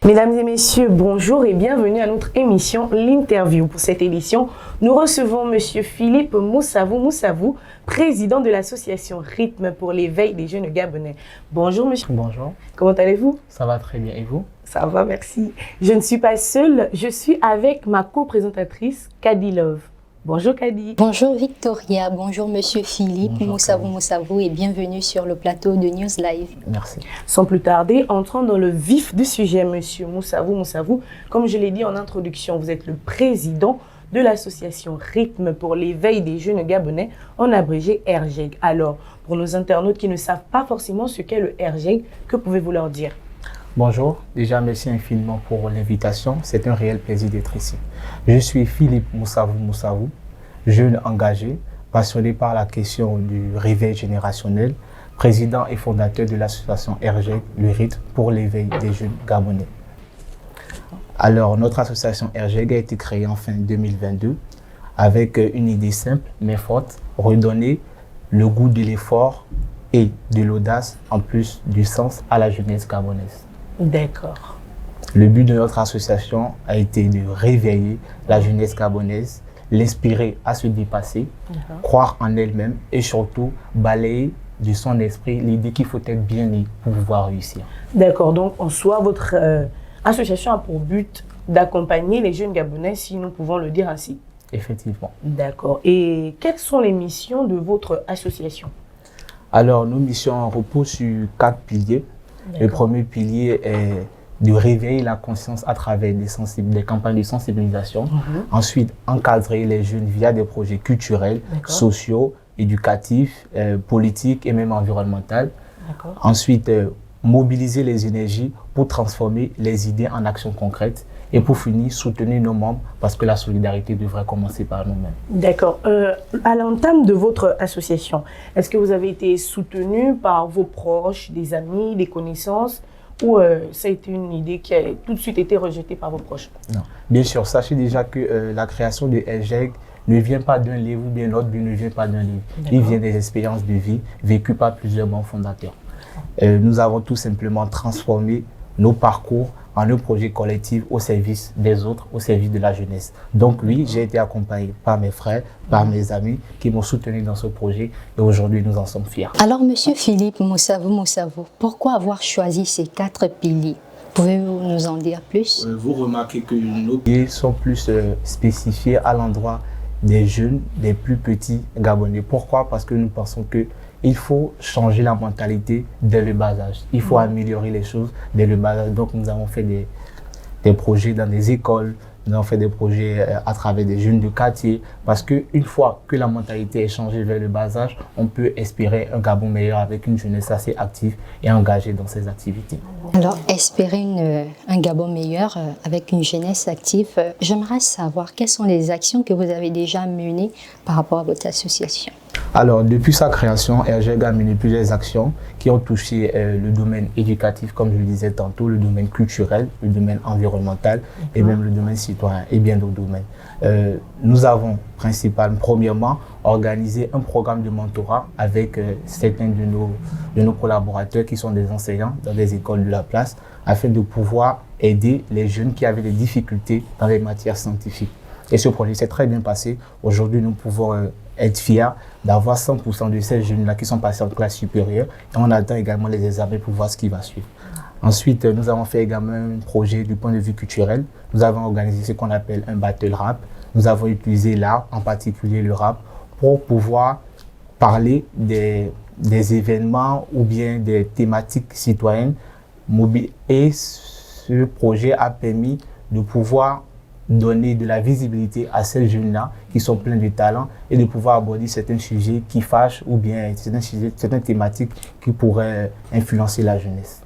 Mesdames et messieurs, bonjour et bienvenue à notre émission L'Interview. Pour cette édition, nous recevons Monsieur Philippe Moussavou, président de l'association Rythme pour l'éveil des jeunes Gabonais. Bonjour Monsieur. Bonjour. Comment allez-vous? Ça va très bien. Et vous? Ça va, merci. Je ne suis pas seule, je suis avec ma co-présentatrice Kadi Love. Bonjour Kadi. Bonjour Victoria, bonjour Monsieur Philippe Moussavou et bienvenue sur le plateau de News Live. Merci. Sans plus tarder, entrons dans le vif du sujet, Monsieur Moussavou. Comme je l'ai dit en introduction, vous êtes le président de l'association Rythme pour l'éveil des jeunes Gabonais, en abrégé RJEG. Alors, pour nos internautes qui ne savent pas forcément ce qu'est le RJEG, que pouvez-vous leur dire? Bonjour, déjà merci infiniment pour l'invitation, c'est un réel plaisir d'être ici. Je suis Philippe Moussavou, jeune engagé, passionné par la question du réveil générationnel, président et fondateur de l'association RJEG, le Rythme pour l'éveil des jeunes Gabonais. Alors, notre association RJEG a été créée en fin 2022 avec une idée simple mais forte, redonner le goût de l'effort et de l'audace, en plus du sens à la jeunesse gabonaise. D'accord. Le but de notre association a été de réveiller la jeunesse gabonaise, l'inspirer à se dépasser, croire en elle-même et surtout balayer de son esprit l'idée qu'il faut être bien né pour pouvoir réussir. D'accord, donc en soi, votre association a pour but d'accompagner les jeunes Gabonais, si nous pouvons le dire ainsi. Effectivement. D'accord. Et quelles sont les missions de votre association? Alors, nos missions reposent sur 4 piliers. Le premier pilier est de réveiller la conscience à travers des campagnes de sensibilisation. Ensuite, encadrer les jeunes via des projets culturels, sociaux, éducatifs, politiques et même environnementaux. Ensuite, mobiliser les énergies pour transformer les idées en actions concrètes. Et pour finir, soutenir nos membres parce que la solidarité devrait commencer par nous-mêmes. D'accord. À l'entame de votre association, est-ce que vous avez été soutenu par vos proches, des amis, des connaissances, ou ça a été une idée qui a tout de suite été rejetée par vos proches? Non. Bien sûr, sachez déjà que la création de RJEG ne vient pas d'un livre ou bien l'autre ne vient pas d'un livre. Il vient des expériences de vie vécues par plusieurs membres fondateurs. Nous avons tout simplement transformé nos parcours en un projet collectif au service des autres, au service de la jeunesse. Donc oui, j'ai été accompagné par mes frères, par mes amis qui m'ont soutenu dans ce projet et aujourd'hui nous en sommes fiers. Alors Monsieur Philippe Moussavou, pourquoi avoir choisi ces 4 piliers? Pouvez-vous nous en dire plus? Vous remarquez que nos piliers sont plus spécifiés à l'endroit des jeunes, des plus petits Gabonais. Pourquoi? Parce que nous pensons que il faut changer la mentalité dès le bas âge. Il faut améliorer les choses dès le bas âge. Donc, nous avons fait des projets dans des écoles, nous avons fait des projets à travers des jeunes de quartier. Parce qu'une fois que la mentalité est changée vers le bas âge, on peut espérer un Gabon meilleur avec une jeunesse assez active et engagée dans ses activités. Alors, espérer un Gabon meilleur avec une jeunesse active, j'aimerais savoir quelles sont les actions que vous avez déjà menées par rapport à votre association. Alors, depuis sa création, RJEG a mené plusieurs actions qui ont touché le domaine éducatif, comme je le disais tantôt, le domaine culturel, le domaine environnemental et même le domaine citoyen et bien d'autres domaines. Nous avons premièrement organisé un programme de mentorat avec certains de nos collaborateurs qui sont des enseignants dans des écoles de la place afin de pouvoir aider les jeunes qui avaient des difficultés dans les matières scientifiques. Et ce projet s'est très bien passé. Aujourd'hui, nous pouvons être fiers d'avoir 100% de ces jeunes-là qui sont passés en classe supérieure. Et on attend également les examens pour voir ce qui va suivre. Ensuite, nous avons fait également un projet du point de vue culturel. Nous avons organisé ce qu'on appelle un battle rap. Nous avons utilisé l'art, en particulier le rap, pour pouvoir parler des événements ou bien des thématiques citoyennes. Et ce projet a permis de pouvoir donner de la visibilité à ces jeunes-là qui sont pleins de talent et de pouvoir aborder certains sujets qui fâchent ou bien certaines thématiques qui pourraient influencer la jeunesse.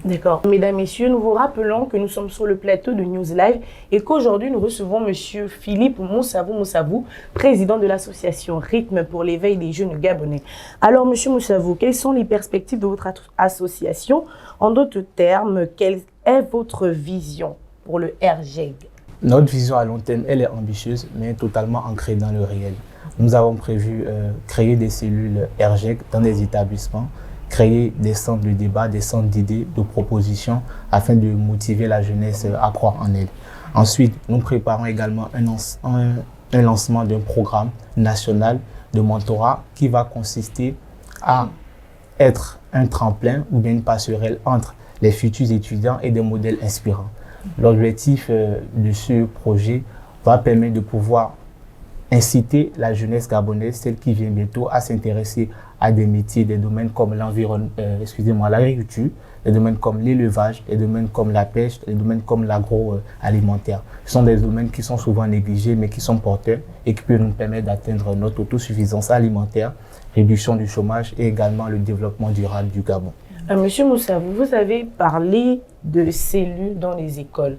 D'accord. Mesdames, Messieurs, nous vous rappelons que nous sommes sur le plateau de News Live et qu'aujourd'hui nous recevons Monsieur Philippe Moussavou, président de l'association Rythme pour l'éveil des jeunes Gabonais. Alors Monsieur Moussavou, quelles sont les perspectives de votre association? En d'autres termes, quelle est votre vision pour le RJEG? Notre vision à long terme, elle est ambitieuse, mais totalement ancrée dans le réel. Nous avons prévu créer des cellules RJEG dans des établissements créer des centres de débat, des centres d'idées, de propositions, afin de motiver la jeunesse à croire en elle. Ensuite, nous préparons également un lancement d'un programme national de mentorat qui va consister à être un tremplin ou bien une passerelle entre les futurs étudiants et des modèles inspirants. L'objectif de ce projet va permettre de pouvoir inciter la jeunesse gabonaise, celle qui vient bientôt, à s'intéresser à des métiers, des domaines comme l'agriculture, des domaines comme l'élevage, des domaines comme la pêche, des domaines comme l'agroalimentaire. Ce sont des domaines qui sont souvent négligés, mais qui sont porteurs et qui peuvent nous permettre d'atteindre notre autosuffisance alimentaire, réduction du chômage et également le développement durable du Gabon. Monsieur Moussavou, vous avez parlé de cellules dans les écoles.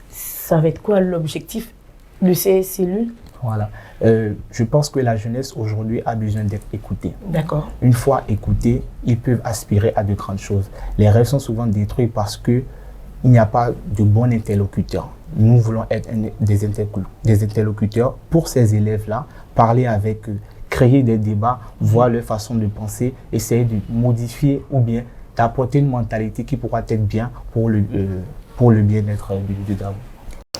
Ça va être quoi l'objectif de ces cellules? Voilà. Je pense que la jeunesse aujourd'hui a besoin d'être écoutée. D'accord. Une fois écoutés, ils peuvent aspirer à de grandes choses. Les rêves sont souvent détruits parce qu'il n'y a pas de bons interlocuteurs. Nous voulons être des interlocuteurs pour ces élèves-là, parler avec eux, créer des débats, voir leur façon de penser, essayer de modifier ou bien d'apporter une mentalité qui pourra être bien pour le bien-être du Gabon.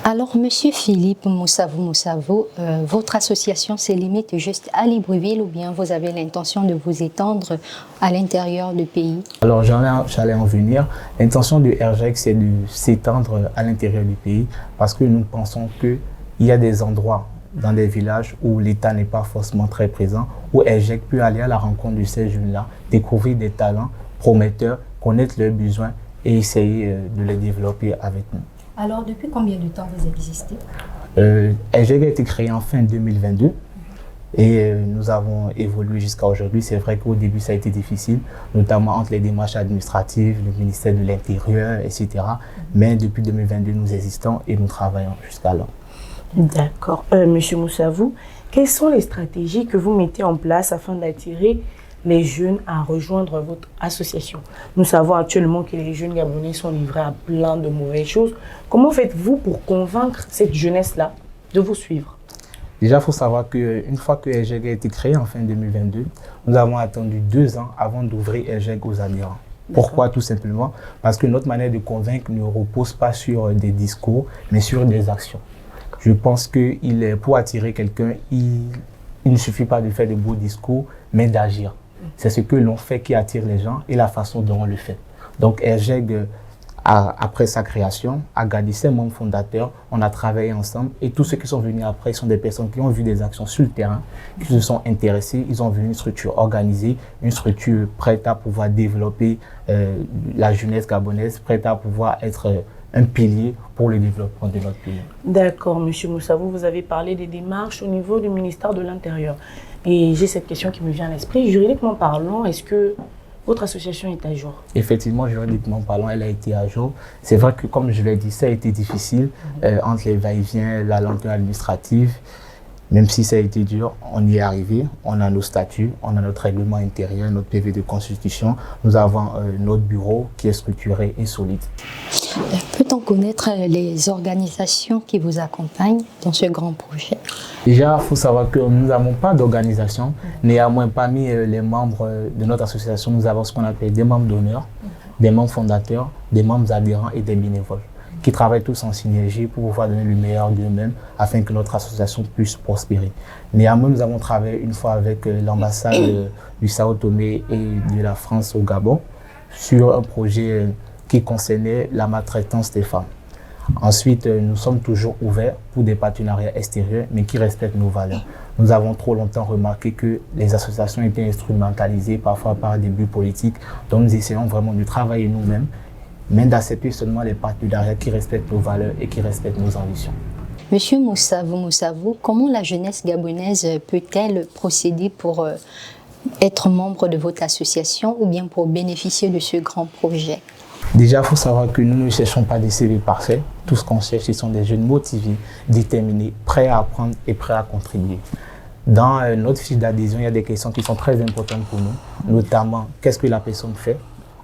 Alors, Monsieur Philippe Moussavou, votre association se limite juste à Libreville ou bien vous avez l'intention de vous étendre à l'intérieur du pays? Alors, j'allais en venir. L'intention de RGEG, c'est de s'étendre à l'intérieur du pays parce que nous pensons qu'il y a des endroits dans des villages où l'État n'est pas forcément très présent, où RGEG peut aller à la rencontre de ces jeunes-là, découvrir des talents prometteurs, connaître leurs besoins et essayer de les développer avec nous. Alors, depuis combien de temps vous existez? RGEG a été créé en fin 2022 et nous avons évolué jusqu'à aujourd'hui. C'est vrai qu'au début, ça a été difficile, notamment entre les démarches administratives, le ministère de l'Intérieur, etc. Mais depuis 2022, nous existons et nous travaillons jusqu'à là. D'accord. Monsieur Moussavou, quelles sont les stratégies que vous mettez en place afin d'attirer les jeunes à rejoindre votre association? Nous savons actuellement que les jeunes Gabonais sont livrés à plein de mauvaises choses. Comment faites-vous pour convaincre cette jeunesse-là de vous suivre? Déjà, il faut savoir qu'une fois que RGEG a été créé en fin 2022, nous avons attendu 2 ans avant d'ouvrir RGEG aux adhérents. Pourquoi? Tout simplement parce que notre manière de convaincre ne repose pas sur des discours, mais sur des actions. Je pense que pour attirer quelqu'un, il ne suffit pas de faire de beaux discours, mais d'agir. C'est ce que l'on fait qui attire les gens et la façon dont on le fait. Donc RGEG, après sa création, a gardé ses membres fondateurs, on a travaillé ensemble et tous ceux qui sont venus après sont des personnes qui ont vu des actions sur le terrain, qui se sont intéressés, ils ont vu une structure organisée, une structure prête à pouvoir développer la jeunesse gabonaise, prête à pouvoir être un pilier pour le développement de notre pays. D'accord, Monsieur Moussavou, vous avez parlé des démarches au niveau du ministère de l'Intérieur. Et j'ai cette question qui me vient à l'esprit. Juridiquement parlant, est-ce que votre association est à jour? Effectivement, juridiquement parlant, elle a été à jour. C'est vrai que, comme je l'ai dit, ça a été difficile entre les va-et-vient, la lenteur administrative. Même si ça a été dur, on y est arrivé. On a nos statuts, on a notre règlement intérieur, notre PV de constitution. Nous avons notre bureau qui est structuré et solide. Peut-on connaître les organisations qui vous accompagnent dans ce grand projet? Déjà, il faut savoir que nous n'avons pas d'organisation. Néanmoins, parmi les membres de notre association, nous avons ce qu'on appelle des membres d'honneur, des membres fondateurs, des membres adhérents et des bénévoles, qui travaillent tous en synergie pour pouvoir donner le meilleur d'eux-mêmes afin que notre association puisse prospérer. Néanmoins, nous avons travaillé une fois avec l'ambassade du Sao Tomé et de la France au Gabon sur un projet qui concernait la maltraitance des femmes. Ensuite, nous sommes toujours ouverts pour des partenariats extérieurs, mais qui respectent nos valeurs. Nous avons trop longtemps remarqué que les associations étaient instrumentalisées parfois par des buts politiques, donc nous essayons vraiment de travailler nous-mêmes, mais d'accepter seulement les partenariats qui respectent nos valeurs et qui respectent nos ambitions. Monsieur Moussavou, comment la jeunesse gabonaise peut-elle procéder pour être membre de votre association ou bien pour bénéficier de ce grand projet? Déjà, il faut savoir que nous ne cherchons pas des CV parfaits. Tout ce qu'on cherche, ce sont des jeunes motivés, déterminés, prêts à apprendre et prêts à contribuer. Dans notre fiche d'adhésion, il y a des questions qui sont très importantes pour nous, notamment qu'est-ce que la personne fait,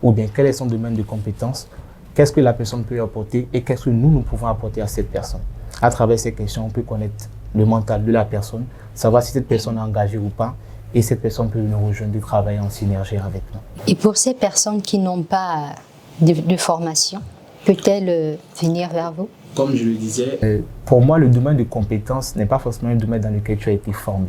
ou bien quel est son domaine de compétences, qu'est-ce que la personne peut apporter et qu'est-ce que nous pouvons apporter à cette personne. À travers ces questions, on peut connaître le mental de la personne, savoir si cette personne est engagée ou pas, et cette personne peut nous rejoindre et travailler en synergie avec nous. Et pour ces personnes qui n'ont pas de formation, peut-elle venir vers vous? Comme je le disais, pour moi, le domaine de compétences n'est pas forcément un domaine dans lequel tu as été formé.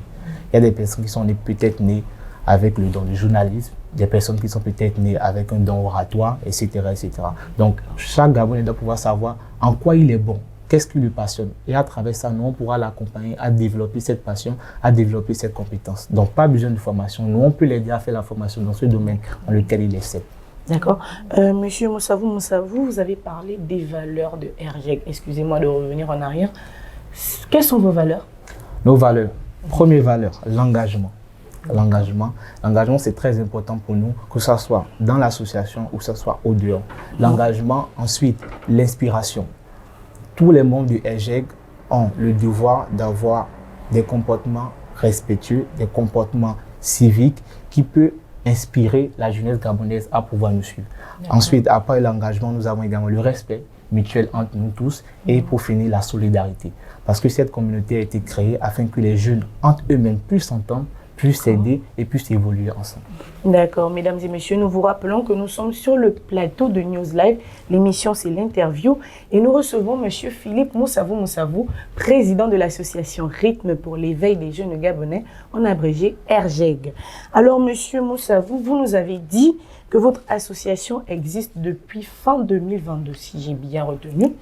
Il y a des personnes qui sont peut-être nées avec le don du journalisme, des personnes qui sont peut-être nées avec un don oratoire, etc., etc. Donc, chaque Gabonais doit pouvoir savoir en quoi il est bon, qu'est-ce qui le passionne. Et à travers ça, nous, on pourra l'accompagner à développer cette passion, à développer cette compétence. Donc, pas besoin de formation. Nous, on peut l'aider à faire la formation dans ce domaine dans lequel il est. D'accord. Monsieur Moussavou, vous avez parlé des valeurs de RGEG. Excusez-moi de revenir en arrière. Quelles sont vos valeurs? Nos valeurs. Première valeur, l'engagement. L'engagement, c'est très important pour nous, que ce soit dans l'association ou que ce soit au dehors. L'engagement, ensuite, l'inspiration. Tous les membres du RGEG ont le devoir d'avoir des comportements respectueux, des comportements civiques qui peuvent inspirer la jeunesse gabonaise à pouvoir nous suivre. Ensuite, après l'engagement, nous avons également le respect mutuel entre nous tous et pour finir, la solidarité. Parce que cette communauté a été créée afin que les jeunes entre eux-mêmes puissent s'entendre, puissent s'aider et puissent évoluer ensemble. D'accord, mesdames et messieurs, nous vous rappelons que nous sommes sur le plateau de News Live. L'émission, c'est l'interview. Et nous recevons M. Philippe Moussavou, président de l'association Rythme pour l'éveil des jeunes Gabonais, en abrégé RGEG. Alors, M. Moussavou, vous nous avez dit que votre association existe depuis fin 2022, si j'ai bien retenu.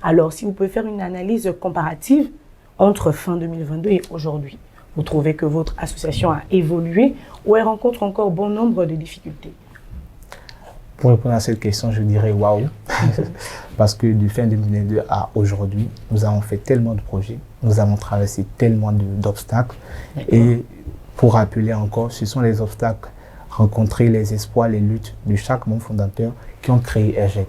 Alors, si vous pouvez faire une analyse comparative entre fin 2022 et aujourd'hui, vous trouvez que votre association a évolué ou elle rencontre encore bon nombre de difficultés? Pour répondre à cette question, je dirais waouh. Parce que de fin 2022 à aujourd'hui, nous avons fait tellement de projets, nous avons traversé tellement d'obstacles. Et pour rappeler encore, ce sont les obstacles rencontrés, les espoirs, les luttes de chaque membre fondateur qui ont créé RGEG.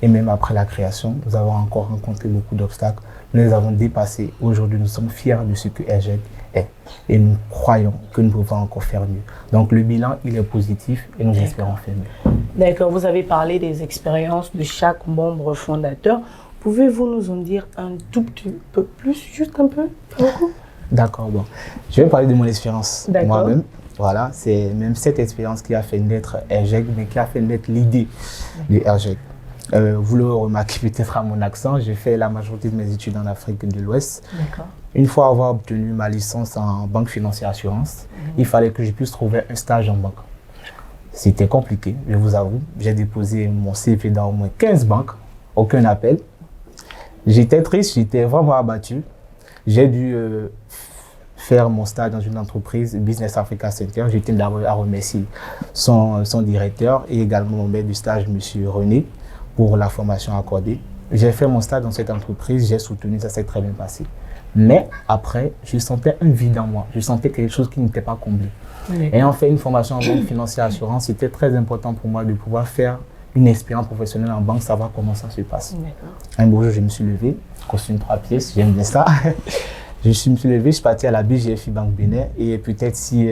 Et même après la création, nous avons encore rencontré beaucoup d'obstacles. Nous les avons dépassés. Aujourd'hui, nous sommes fiers de ce que RGEG est. Et nous croyons que nous pouvons encore faire mieux. Donc le bilan, il est positif et nous espérons faire mieux. D'accord, vous avez parlé des expériences de chaque membre fondateur. Pouvez-vous nous en dire un tout petit peu plus, juste un peu, pas beaucoup? D'accord, bon. Je vais parler de mon expérience moi-même. Voilà, c'est même cette expérience qui a fait naître RGEG, mais qui a fait naître l'idée de RGEG. Vous le remarquez peut-être à mon accent, j'ai fait la majorité de mes études en Afrique de l'Ouest. Une fois avoir obtenu ma licence en banque financière assurance, il fallait que je puisse trouver un stage en banque. C'était compliqué, je vous avoue. J'ai déposé mon CV dans au moins 15 banques, aucun appel. J'étais triste, j'étais vraiment abattu. J'ai dû faire mon stage dans une entreprise, Business Africa Center. Je tiens d'abord à remercier son directeur et également mon maître du stage, M. René, pour la formation accordée. J'ai fait mon stage dans cette entreprise, j'ai soutenu, ça s'est très bien passé. Mais après, je sentais un vide en moi. Je sentais quelque chose qui n'était pas comblé. Ayant fait une formation en banque financière assurance, c'était très important pour moi de pouvoir faire une expérience professionnelle en banque, savoir comment ça se passe. Un beau jour, je me suis levé, costume 3 pièces, j'aime bien ça. Je me suis levé, je suis parti à la BGFI Banque Bénin et peut-être si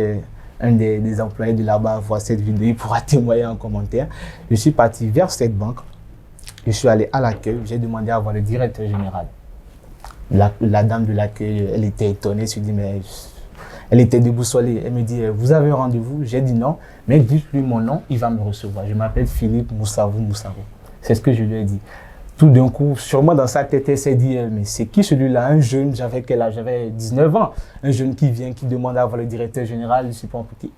un des employés de là-bas voit cette vidéo, il pourra témoigner en commentaire. Je suis parti vers cette banque, je suis allé à l'accueil, j'ai demandé à voir le directeur général. La dame de l'accueil, elle était étonnée, je me suis dit, mais elle était déboussolée. Elle me dit, vous avez un rendez-vous? J'ai dit non, mais dites-lui mon nom, il va me recevoir. Je m'appelle Philippe Moussavou. C'est ce que je lui ai dit. Tout d'un coup, sûrement dans sa tête, elle s'est dit, mais c'est qui celui-là? Un jeune, j'avais quel âge? J'avais 19 ans. Un jeune qui vient, qui demande à voir le directeur général, je suis pas un petit.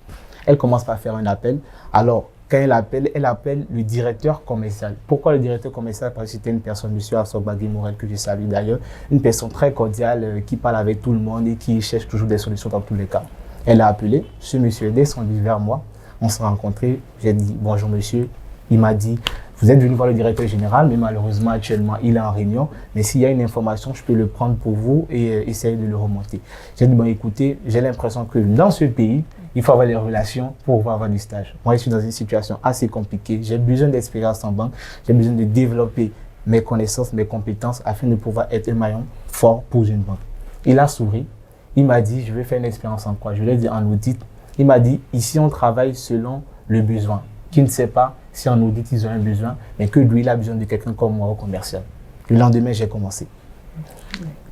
Elle commence par faire un appel. Alors, quand elle appelle le directeur commercial. Pourquoi le directeur commercial? Parce que c'était une personne, M. Assobagui Morel, que je salue d'ailleurs, une personne très cordiale, qui parle avec tout le monde et qui cherche toujours des solutions dans tous les cas. Elle a appelé, ce monsieur est descendu vers moi, on s'est rencontrés, j'ai dit bonjour monsieur, il m'a dit vous êtes venu voir le directeur général, mais malheureusement actuellement il est en réunion, mais s'il y a une information, je peux le prendre pour vous et essayer de le remonter. J'ai dit bon écoutez, j'ai l'impression que dans ce pays, il faut avoir les relations pour pouvoir avoir du stage. Moi, je suis dans une situation assez compliquée. J'ai besoin d'expérience en banque. J'ai besoin de développer mes connaissances, mes compétences afin de pouvoir être un maillon fort pour une banque. Il a souri. Il m'a dit, je vais faire une expérience en quoi? Je lui ai dit en audit. Il m'a dit, ici, on travaille selon le besoin. Qui ne sait pas si en audit, ils ont un besoin, mais que lui, il a besoin de quelqu'un comme moi au commercial. Le lendemain, j'ai commencé.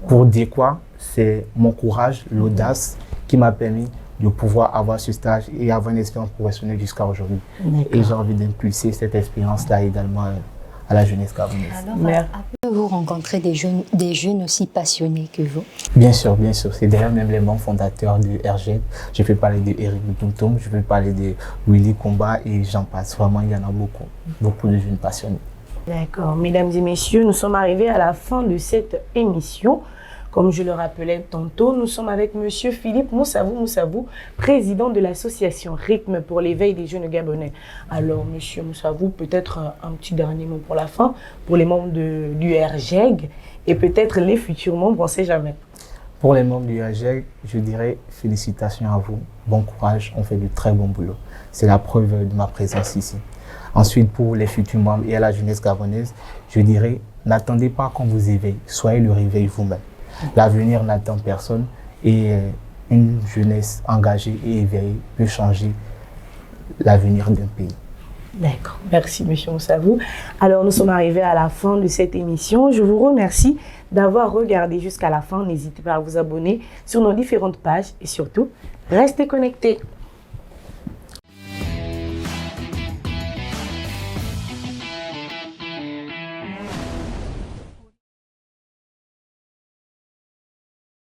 Pour dire quoi? C'est mon courage, l'audace qui m'a permis de pouvoir avoir ce stage et avoir une expérience professionnelle jusqu'à aujourd'hui. Et j'ai envie d'impulser cette expérience-là également à la jeunesse gabonaise. Alors, avez-vous rencontré des jeunes aussi passionnés que vous? Bien sûr, bien sûr. C'est d'ailleurs même les membres fondateurs de RG. Je peux parler de Eric Boutoum, je peux parler de Willy Combat et j'en passe. Vraiment, il y en a beaucoup, beaucoup de jeunes passionnés. D'accord. Mesdames et messieurs, nous sommes arrivés à la fin de cette émission. Comme je le rappelais tantôt, nous sommes avec Monsieur Philippe Moussavou, président de l'association Rythme pour l'éveil des jeunes Gabonais. Alors, Monsieur Moussavou, peut-être un petit dernier mot pour la fin, pour les membres du RGEG et peut-être les futurs membres, on ne sait jamais. Pour les membres du RGEG, je dirais félicitations à vous, bon courage, on fait du très bon boulot. C'est la preuve de ma présence ici. Ensuite, pour les futurs membres et à la jeunesse gabonaise, je dirais, n'attendez pas qu'on vous éveille, soyez le réveil vous-même. L'avenir n'attend personne et une jeunesse engagée et éveillée peut changer l'avenir d'un pays. D'accord, merci Monsieur Moussavou. Alors nous sommes arrivés à la fin de cette émission. Je vous remercie d'avoir regardé jusqu'à la fin. N'hésitez pas à vous abonner sur nos différentes pages et surtout, restez connectés.